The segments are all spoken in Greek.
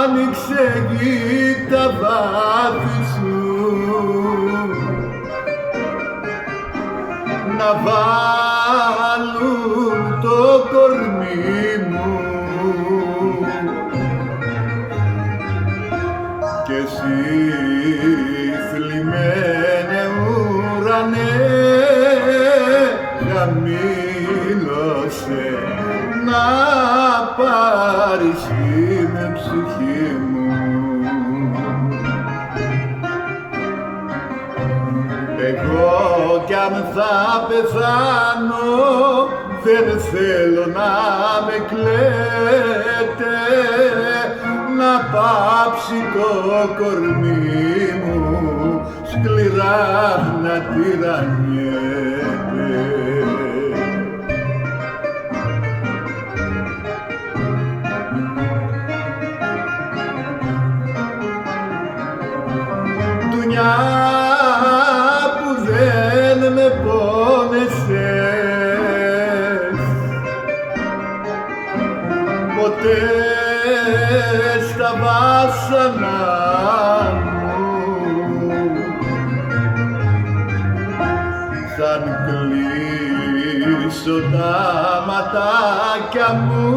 άνοιξε γη τα βάθη σου να βάλουν το κορμί μου και εσύ θλιμμένε ουρανέ χαμήλωσε να πάρεις με ψυχή μου. Εγώ κι αν θα πεθάνω δεν θέλω να με κλαίτε, να πάψει το κορμί μου σκληρά να τυραννιέται. Δουνιά που δεν με πόνεσες ποτέ στα βάσανα μου, σαν κλείσω τα ματάκια μου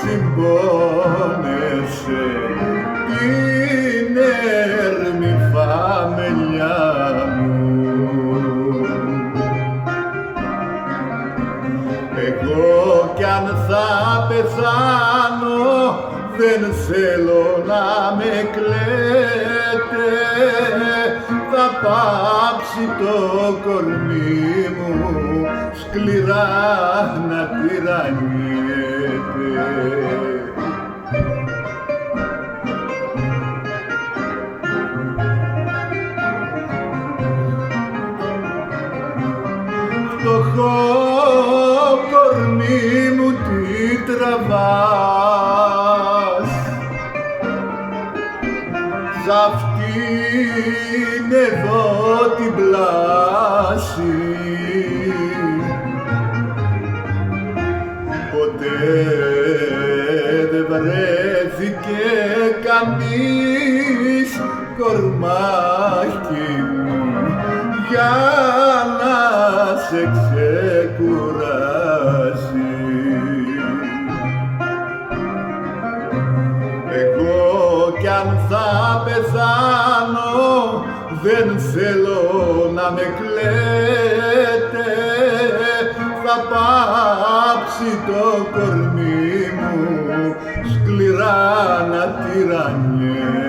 συμπόνεσαι την έρμη φαμελιά μου. Εγώ κι αν θα πεθάνω δεν θέλω να με κλαίτε, θα πάψει το κορμί μου σκληρά να τυραννιέται. Φτωχό κορμί μου τι τραβάς σ' αυτήν εδώ την πλάση, ποτέ δεν βρέθηκε κανείς κορμάκι μου για να σε ξεκουράσει. Εγώ κι αν θα πεθάνω δεν θέλω να με κλαίτε, θα πάψει το κορμί μου σκληρά να τυραννιέται.